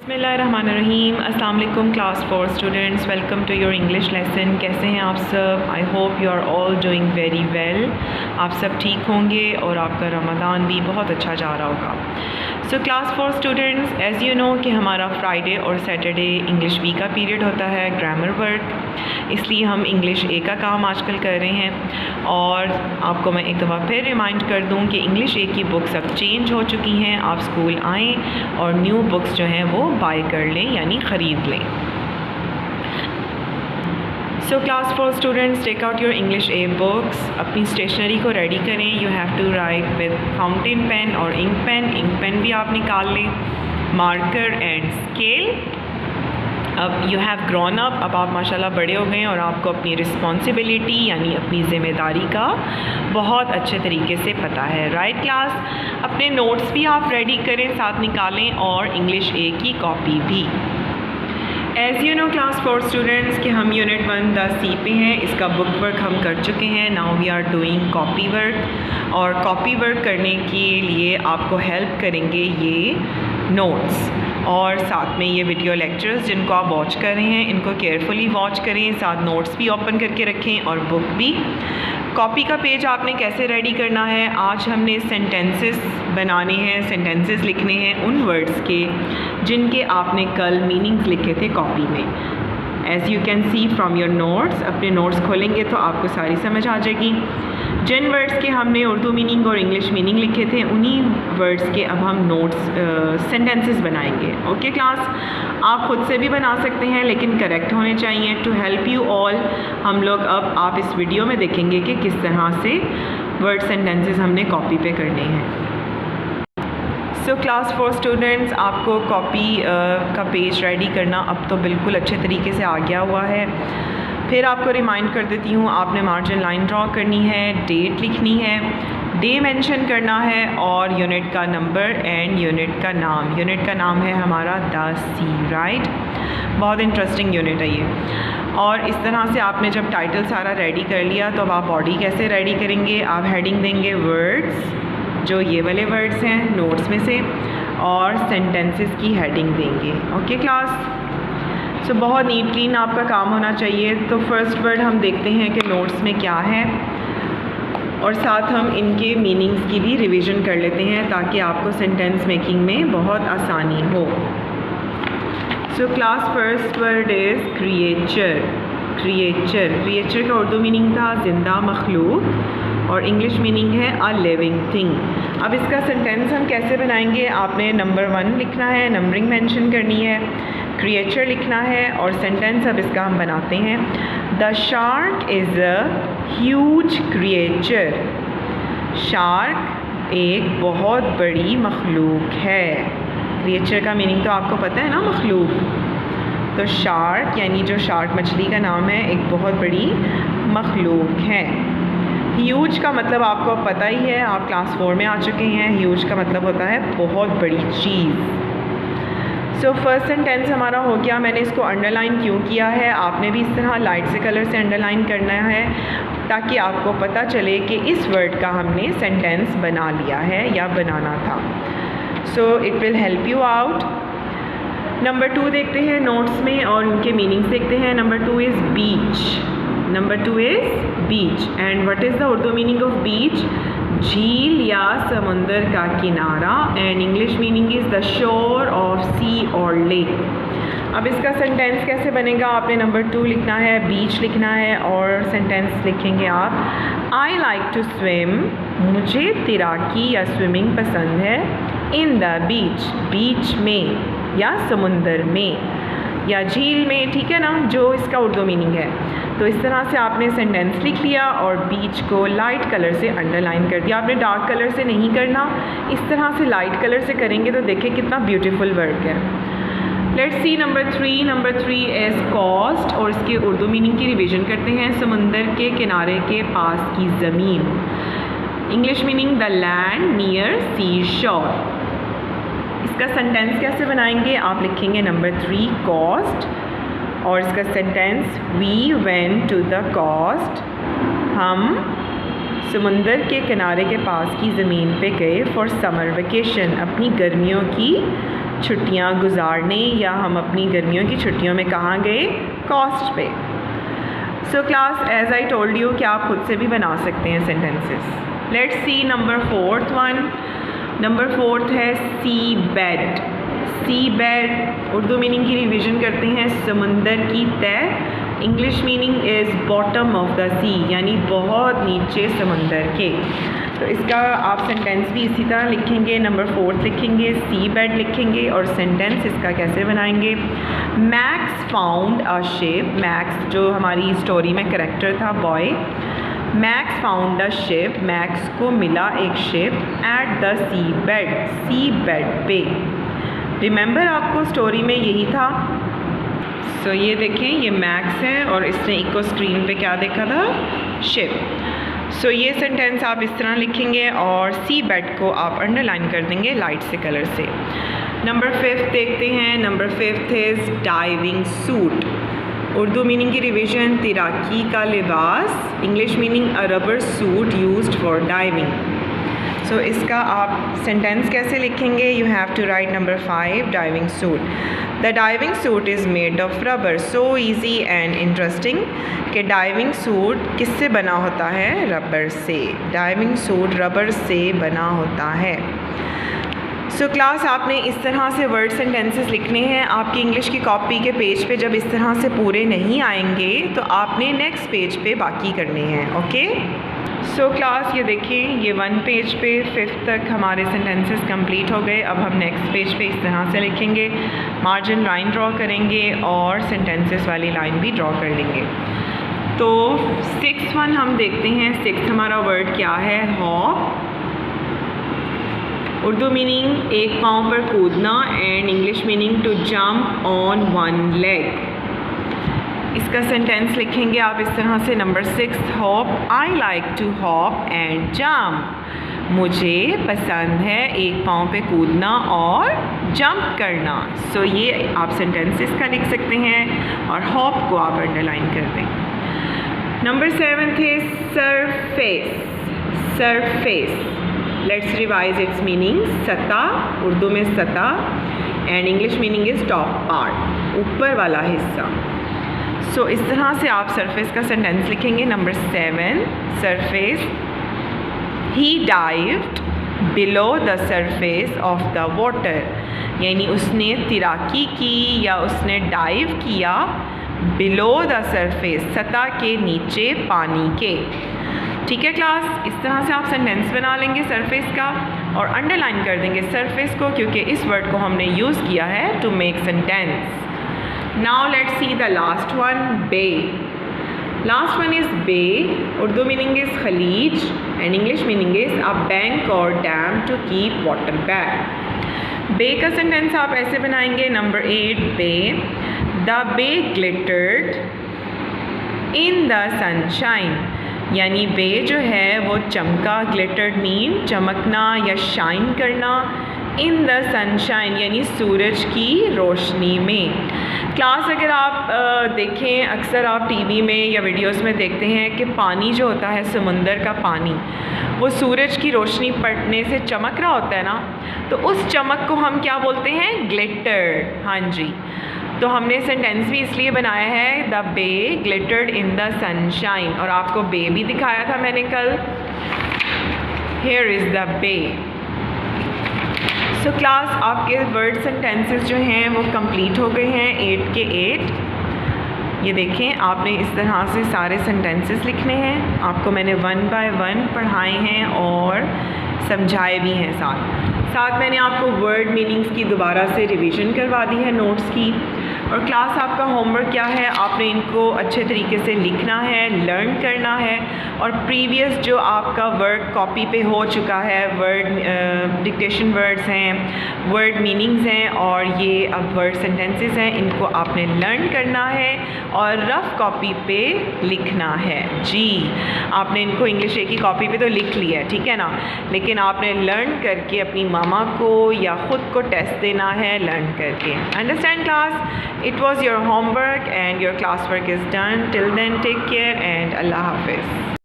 बिस्मिल्लाहिर्रहमानिर्रहीम। अस्सलाम वालेकुम class 4 students, welcome to your English lesson. कैसे हैं आप सब? I hope you are all doing very well. आप सब ठीक होंगे और आपका रमज़ान भी बहुत अच्छा जा रहा होगा। सो class 4 students, as you know कि हमारा फ्राइडे और सैटरडे इंग्लिश बी का पीरियड होता है, ग्रामर वर्क, इसलिए हम इंग्लिश ए का काम आजकल कर रहे हैं। और आपको मैं एक दफ़ा फिर रिमाइंड कर दूं कि इंग्लिश ए की बुक्स अब चेंज हो चुकी हैं। आप स्कूल आएँ और न्यू बुक्स जो हैं वो बाय कर लें, यानी ख़रीद लें। So class 4 students, take out your English a books, अपनी स्टेशनरी को रेडी करें। You have to write with fountain pen और इंक पेन। इंक पेन भी आप निकाल लें, मार्कर एंड स्केल। अब यू हैव ग्रोन अप, अब आप माशाल्लाह बड़े हो गए और आपको अपनी रिस्पॉन्सिबिलिटी यानी अपनी ज़िम्मेदारी का बहुत अच्छे तरीके से पता है। राइट क्लास, अपने नोट्स भी आप रेडी करें, साथ निकालें, और इंग्लिश ए की कॉपी भी। As you know class 4 students कि हम यूनिट 1 द सी पे हैं। इसका बुक वर्क हम कर चुके हैं। Now we are doing copy work, और कॉपी वर्क करने के लिए आपको हेल्प करेंगे ये नोट्स और साथ में ये वीडियो लेक्चर्स जिनको आप वॉच कर रहे हैं, इनको केयरफुली वॉच करें, साथ नोट्स भी ओपन करके रखें और बुक भी। कॉपी का पेज आपने कैसे रेडी करना है? आज हमने सेंटेंसेस बनाने हैं, सेंटेंसेस लिखने हैं उन वर्ड्स के जिनके आपने कल मीनिंग्स लिखे थे कॉपी में। As you can see from your notes, अपने नोट्स खोलेंगे तो आपको सारी समझ आ जाएगी। जिन वर्ड्स के हमने उर्दू मीनिंग और इंग्लिश मीनिंग लिखे थे, उन्हीं वर्ड्स के अब हम नोट्स सेंटेंसेस बनाएंगे। ओके क्लास, आप ख़ुद से भी बना सकते हैं लेकिन करेक्ट होने चाहिए। टू हेल्प यू ऑल, हम लोग अब आप इस वीडियो में देखेंगे कि किस तरह से वर्ड सेंटेंसेस हमने कॉपी पे करने हैं। सो क्लास 4 स्टूडेंट्स, आपको कॉपी का पेज रेडी करना अब तो बिल्कुल अच्छे तरीके से आ गया हुआ है। फिर आपको रिमाइंड कर देती हूँ, आपने मार्जिन लाइन ड्रॉ करनी है, डेट लिखनी है, डे मेंशन करना है, और यूनिट का नंबर एंड यूनिट का नाम। यूनिट का नाम है हमारा द सी। राइट, बहुत इंटरेस्टिंग यूनिट है ये। और इस तरह से आपने जब टाइटल सारा रेडी कर लिया तो अब आप बॉडी कैसे रेडी करेंगे? आप हेडिंग देंगे वर्ड्स, जो ये वाले वर्ड्स हैं नोट्स में से, और सेंटेंसेस की हेडिंग देंगे। ओके क्लास, सो बहुत नीट क्लीन आपका काम होना चाहिए। तो फर्स्ट वर्ड हम देखते हैं कि नोट्स में क्या है, और साथ हम इनके मीनिंग्स की भी रिवीजन कर लेते हैं ताकि आपको सेंटेंस मेकिंग में बहुत आसानी हो। So class first word is creature. Creature, creature का उर्दू मीनिंग था जिंदा मखलूक, और इंग्लिश मीनिंग है अ लिविंग थिंग। अब इसका सेंटेंस हम कैसे बनाएंगे? आपने नंबर 1 लिखना है, नंबरिंग मेंशन करनी है, क्रिएचर लिखना है, और सेंटेंस अब इसका हम बनाते हैं। The shark is a huge creature. Shark एक बहुत बड़ी मखलूक है। क्रिएचर का मीनिंग तो आपको पता है ना, मखलूक। तो शार्क यानी जो शार्क मछली का नाम है, एक बहुत बड़ी मखलूक है। ह्यूज का मतलब आपको पता ही है, आप क्लास 4 में आ चुके हैं। ह्यूज का मतलब होता है बहुत बड़ी चीज़। सो फर्स्ट सेंटेंस हमारा हो गया। मैंने इसको अंडरलाइन क्यों किया है? आपने भी इस तरह लाइट से कलर से अंडरलाइन करना है ताकि आपको पता चले कि इस वर्ड का हमने सेंटेंस बना लिया है या बनाना था। So it will help you out. Number 2 देखते हैं नोट्स में और उनके मीनिंग्स देखते हैं। Number 2 is beach. Number 2 is beach, and what is the Urdu meaning of beach? झील या समुंदर का किनारा, and English meaning is the shore of sea और लेक। अब इसका सेंटेंस कैसे बनेगा? आपने नंबर 2 लिखना है, बीच लिखना है, और सेंटेंस लिखेंगे आप आई लाइक टू स्विम। मुझे तैराकी या स्विमिंग पसंद है। इन द बीच, बीच में या समुंदर में या झील में, ठीक है ना, जो इसका उर्दू मीनिंग है। तो इस तरह से आपने सेंटेंस लिख लिया और बीच को लाइट कलर से अंडरलाइन कर दिया। आपने डार्क कलर से नहीं करना, इस तरह से लाइट कलर से करेंगे तो देखिए कितना ब्यूटीफुल वर्क है। Let's see number 3। Number 3 is coast, और इसके उर्दू मीनिंग की रिवीजन करते हैं। समुंदर के किनारे के पास की ज़मीन। English meaning the land near sea shore. इसका सेंटेंस कैसे बनाएंगे? आप लिखेंगे नंबर 3 कॉस्ट, और इसका sentence we went to the coast. हम समुंदर के किनारे के पास की ज़मीन पे गए फॉर समर वेकेशन, अपनी गर्मियों की छुट्टियाँ गुजारने, या हम अपनी गर्मियों की छुट्टियों में कहाँ गए? कोस्ट पे। So class, as I told you कि आप खुद से भी बना सकते हैं sentences. Let's see number 4th one. Number 4th है sea bed. Sea bed Urdu meaning की रिवीजन करते हैं, समंदर की तह। English meaning is bottom of the sea, यानी बहुत नीचे समंदर के। तो इसका आप सेंटेंस भी इसी तरह लिखेंगे, नंबर 4th लिखेंगे, सी बेड लिखेंगे, और सेंटेंस इसका कैसे बनाएंगे? Max found a ship. Max जो हमारी स्टोरी में कैरेक्टर था, boy. Max found a ship, Max को मिला एक ship at the sea bed, sea bed पे। रिमेंबर आपको स्टोरी में यही था। सो ये देखें, ये मैक्स है और इसने इको स्क्रीन पे क्या देखा था? शिप। सो ये सेंटेंस आप इस तरह लिखेंगे और सी बेड को आप अंडरलाइन कर देंगे लाइट से कलर से। नंबर 5 देखते हैं। Number 5 is diving suit. Urdu meaning की रिवीजन, तैराकी का लिबास। English meaning a rubber suit used for diving. So इसका आप सेंटेंस कैसे लिखेंगे? You have to write number 5, diving suit. The diving suit is made of rubber. So easy and interesting कि diving suit किससे बना होता है? रबर से। डाइविंग सूट रबर से बना होता है। सो क्लास, आपने इस तरह से वर्ड सेंटेंसेस लिखने हैं। आपकी इंग्लिश की कॉपी के पेज पे जब इस तरह से पूरे नहीं आएंगे तो आपने नेक्स्ट पेज पे बाकी करने हैं। ओके। सो क्लास, ये देखिए, ये 1 पेज पे 5th तक हमारे सेंटेंसेस कंप्लीट हो गए। अब हम नेक्स्ट पेज पे इस तरह से लिखेंगे, मार्जिन लाइन ड्रॉ करेंगे और सेंटेंसेस वाली लाइन भी ड्रॉ कर लेंगे। तो 6th वन हम देखते हैं। 6th हमारा वर्ड क्या है? हॉप। उर्दू मीनिंग एक पाँव पर कूदना, and English meaning to jump on 1 leg. इसका सेंटेंस लिखेंगे आप इस तरह से। Number 6, hop. I like to hop and jump. मुझे पसंद है एक पाँव पे कूदना और जंप करना। सो ये आप सेंटेंस इसका लिख सकते हैं और हॉप को आप अंडरलाइन कर दें। नंबर 7 है surface. Surface, let's revise it's meaning. सतह, उर्दू में सतह, and English meaning is top part, ऊपर वाला हिस्सा। सो इस तरह से आप सरफेस का सेंटेंस लिखेंगे। Number 7, surface. He dived below the surface of the water, यानी उसने तैराकी की या उसने डाइव किया बिलो द सरफेस, सतह के नीचे पानी के। ठीक है क्लास, इस तरह से आप सेंटेंस बना लेंगे सरफेस का और अंडरलाइन कर देंगे सरफेस को, क्योंकि इस वर्ड को हमने यूज़ किया है to make sentence. Now let's see the last one, bay. Last one is bay. Urdu meaning is khaleej and English meaning is a bank or dam to keep water back. Bay का sentence आप ऐसे बनाएंगे। Number 8, bay. The bay glittered in the sunshine. यानी बे जो है वो चमका, glittered mean चमकना या शाइन करना, इन द सनशाइन यानी सूरज की रोशनी में। क्लास, अगर आप देखें, अक्सर आप टीवी में या वीडियोस में देखते हैं कि पानी जो होता है, समुंदर का पानी, वो सूरज की रोशनी पड़ने से चमक रहा होता है ना, तो उस चमक को हम क्या बोलते हैं? ग्लिटर्ड। हाँ जी, तो हमने सेंटेंस भी इसलिए बनाया है, the bay glittered in the sunshine, और आपको बे भी दिखाया था मैंने कल। Here is the bay. So class, आपके वर्ड सेंटेंसेस जो हैं वो कंप्लीट हो गए हैं, 8 के 8। ये देखें, आपने इस तरह से सारे सेंटेंसेस लिखने हैं। आपको मैंने 1 बाय 1 पढ़ाए हैं और समझाए भी हैं। साथ मैंने आपको वर्ड मीनिंग्स की दोबारा से रिवीजन करवा दी है नोट्स की। और क्लास, आपका होमवर्क क्या है? आपने इनको अच्छे तरीके से लिखना है, लर्न करना है, और प्रीवियस जो आपका वर्ड कॉपी पे हो चुका है, वर्ड डिक्टेशन वर्ड्स हैं, वर्ड मीनिंग्स हैं, और ये अब वर्ड सेंटेंसेस हैं, इनको आपने लर्न करना है और रफ़ कॉपी पे लिखना है। जी, आपने इनको इंग्लिश ए की कॉपी पे तो लिख लिया है, ठीक है ना, लेकिन आपने लर्न करके अपनी मामा को या ख़ुद को टेस्ट देना है लर्न करके। Understand class? It was your homework and your classwork is done. Till then, take care and Allah Hafiz.